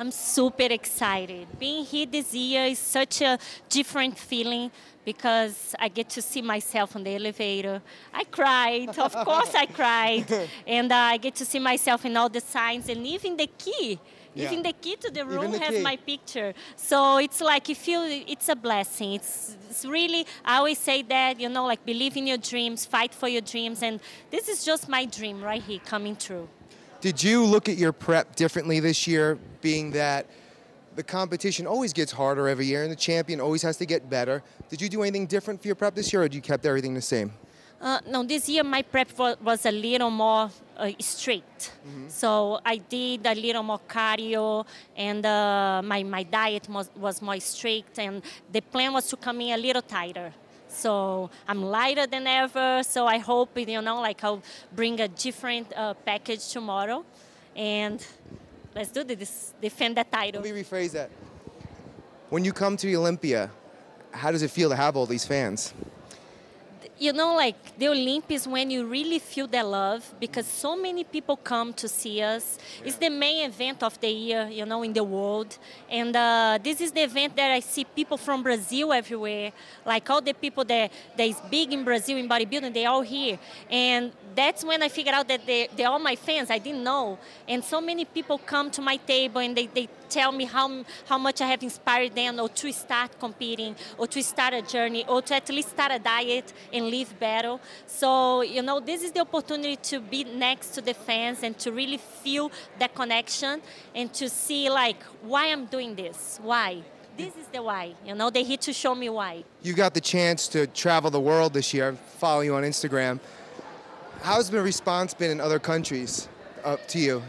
I'm super excited. Being here this year is such a different feeling because I get to see myself on the elevator. I cried, of course I cried. And I get to see myself in all the signs and even the key. Yeah. Even the key to the room the has key. my picture. So it's like you feel it's a blessing. It's really, I always say that, you know, like believe in your dreams, fight for your dreams. And this is just my dream right here coming true. Did you look at your prep differently this year, being that the competition always gets harder every year and the champion always has to get better? Did you do anything different for your prep this year, or you kept everything the same? No, this year my prep was a little more strict. So I did a little more cardio, and my diet was more strict, and the plan was to come in a little tighter. So I'm lighter than ever, so I hope, you know, like I'll bring a different package tomorrow, and let's do this, defend that title. Let me rephrase that. When you come to the Olympia, how does it feel to have all these fans? You know, like the Olympia is when you really feel the love because so many people come to see us. It's the main event of the year, you know, in the world. And this is the event that I see people from Brazil everywhere. Like all the people that is big in Brazil in bodybuilding, they're all here. And that's when I figured out that they're all my fans. I didn't know. And so many people come to my table and they tell me how much I have inspired them or to start competing or to start a journey or to at least start a diet and live better. So, you know, this is the opportunity to be next to the fans and to really feel that connection and to see like why I'm doing this, why. This is the why, you know, they're here to show me why. You got the chance to travel the world this year, follow you on Instagram. How's the response been in other countries to you?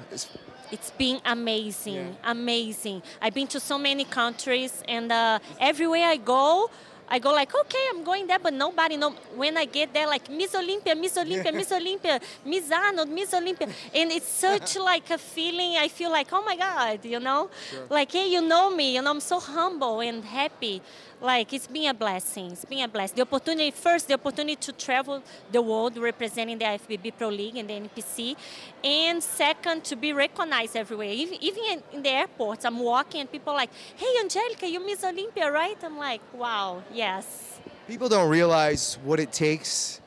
It's been amazing, amazing. I've been to so many countries, and everywhere I go like, okay, I'm going there, but nobody knows. When I get there, like, Miss Olympia, Miss Olympia, Miss Olympia, Miss Arnold, Miss Olympia. And it's such like a feeling, I feel like, oh my God, you know? Sure. Like, hey, you know me, you know, I'm so humble and happy. Like, it's been a blessing, it's been a blessing. The opportunity to travel the world representing the IFBB Pro League and the NPC. And second, to be recognized everywhere. Even in the airports, I'm walking and people are like, hey, Angelica, you Miss Olympia, right? I'm like, wow, yes. People don't realize what it takes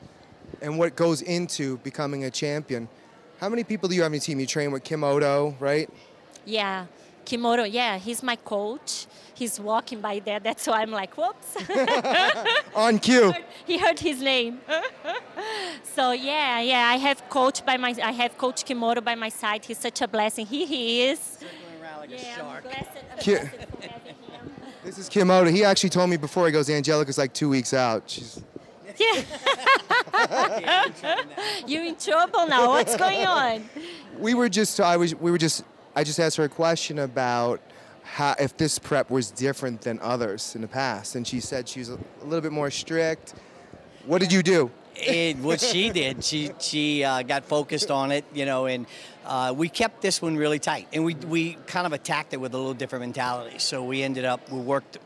and what goes into becoming a champion. How many people do you have on your team? You train with Kim Oddo, right? Yeah, Kim Oddo, yeah, he's my coach. He's walking by there, that's why I'm like, whoops. On cue. He heard his name. So yeah, I have Coach Kim Oddo by my side. He's such a blessing. He is. Circling around like a shark. I'm blessed for having him. This is Kim Oddo. He actually told me before, he goes, Angelica's like 2 weeks out. She's... Yeah. You're in trouble now. What's going on? I just asked her a question about if this prep was different than others in the past, and she said she was a little bit more strict. What did you do? What she did, she got focused on it, you know, and we kept this one really tight, and we kind of attacked it with a little different mentality. So we worked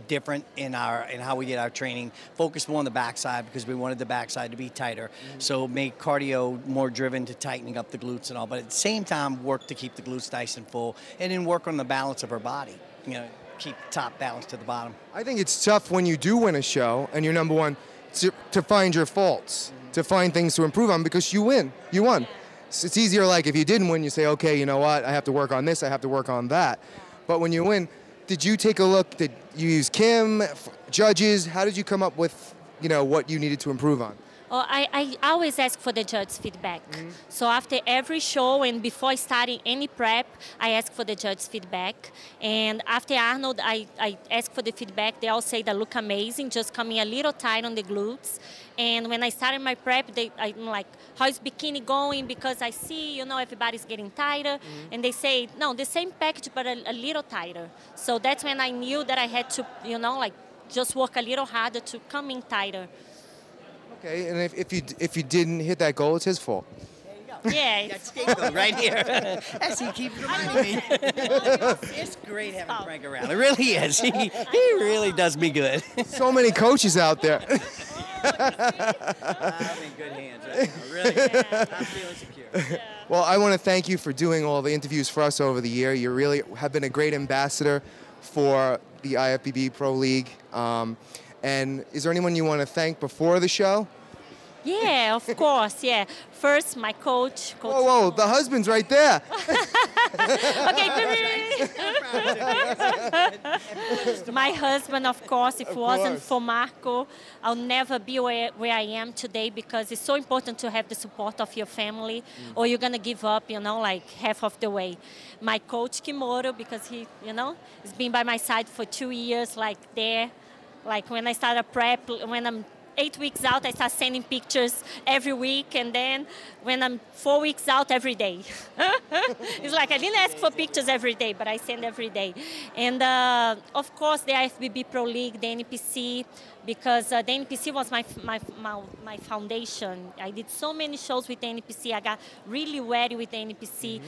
different in how we did our training, focused more on the backside because we wanted the backside to be tighter. So make cardio more driven to tightening up the glutes and all, but at the same time work to keep the glutes nice and full, and then work on the balance of her body, you know, keep top balance to the bottom. I think it's tough when you do win a show and you're number one to find your faults, to find things to improve on because you won. It's easier like if you didn't win, you say, okay, you know what, I have to work on this, I have to work on that. But when you win, did you take a look, did you use Kim, judges? How did you come up with, you know, what you needed to improve on? Oh, I always ask for the judge's feedback. So after every show and before starting any prep, I ask for the judge's feedback. And after Arnold, I ask for the feedback. They all say they look amazing, just coming a little tight on the glutes. And when I started my prep, I'm like, how's bikini going? Because I see, you know, everybody's getting tighter. And they say, no, the same package, but a little tighter. So that's when I knew that I had to, you know, like just work a little harder to come in tighter. Okay, and if you didn't hit that goal, it's his fault. There you go. Yeah. That scapegoat right here. As he keeps reminding me. It's great having Frank around. It really is. He really does me good. So many coaches out there. I'm in good hands right now, really. I'm feeling secure. Yeah. Well, I want to thank you for doing all the interviews for us over the year. You really have been a great ambassador for the IFBB Pro League. And is there anyone you want to thank before the show? Yeah, of course, yeah. First, my coach. Whoa, whoa, the husband's right there. Okay, my husband, of course. If it wasn't course. for Marco, I'll never be where I am today, because it's so important to have the support of your family, or you're going to give up, you know, like half of the way. My coach, Kimuro, because he, you know, has been by my side for 2 years, like there. Like when I started prep, when I'm 8 weeks out, I start sending pictures every week, and then when I'm 4 weeks out, every day. It's like I didn't ask for pictures every day, but I send every day. And of course, the IFBB Pro League, the NPC, because the NPC was my foundation. I did so many shows with the NPC. I got really wary with the NPC.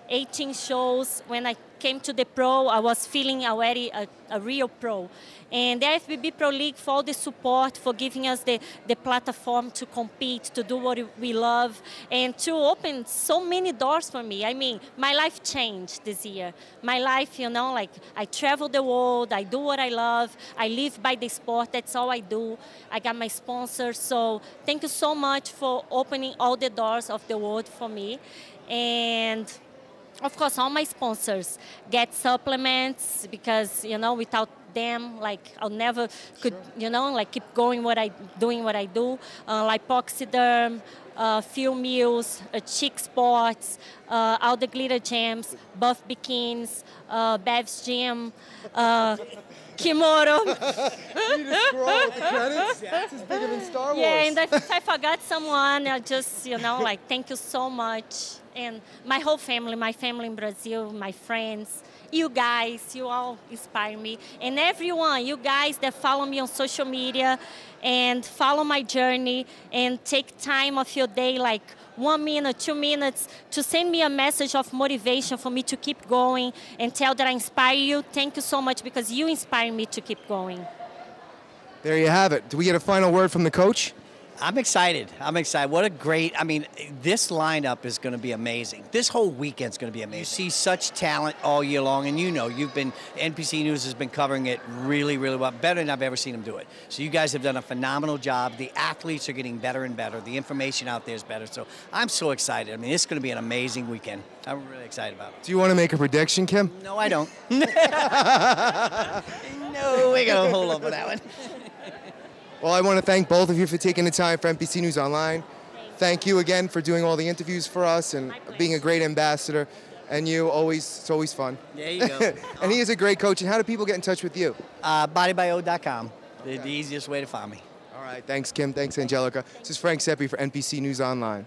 18 shows. When I came to the pro, I was feeling already a real pro. And the IFBB Pro League, for all the support, for giving us the platform to compete, to do what we love, and to open so many doors for me. I mean, my life changed this year. My life, you know, like I travel the world, I do what I love, I live by the sport, that's all I do. I got my sponsors, so thank you so much for opening all the doors of the world for me. And of course, all my sponsors get supplements, because, you know, without them, like, I'll never could, you know, like, keep going doing what I do. Lipoxyderm, Fuel Meals, Chic Sports, all the glitter gems, Buff Bikinis, Bev's Gym, Kimuro. You just scroll with the credits. It's as bigger than Star Wars. Yeah, and if I forgot someone, I just, you know, like, thank you so much. And my whole family, my family in Brazil, my friends, you guys, you all inspire me. And everyone, you guys that follow me on social media and follow my journey and take time of your day, like 1 minute, 2 minutes, to send me a message of motivation for me to keep going and tell that I inspire you. Thank you so much, because you inspire me to keep going. There you have it. Do we get a final word from the coach? I'm excited. I'm excited. What a great, I mean, this lineup is going to be amazing. This whole weekend's going to be amazing. You see such talent all year long, and you know, NPC News has been covering it really, really well, better than I've ever seen them do it. So you guys have done a phenomenal job. The athletes are getting better and better. The information out there is better. So I'm so excited. I mean, it's going to be an amazing weekend. I'm really excited about it. Do you want to make a prediction, Kim? No, I don't. No, we're going to hold on for that one. Well, I want to thank both of you for taking the time for NPC News Online. Thank you again for doing all the interviews for us and being a great ambassador. And you, it's always fun. There you go. And he is a great coach. And how do people get in touch with you? Bodybyo.com, the easiest way to find me. All right. Thanks, Kim. Thanks, Angelica. This is Frank Sepe for NPC News Online.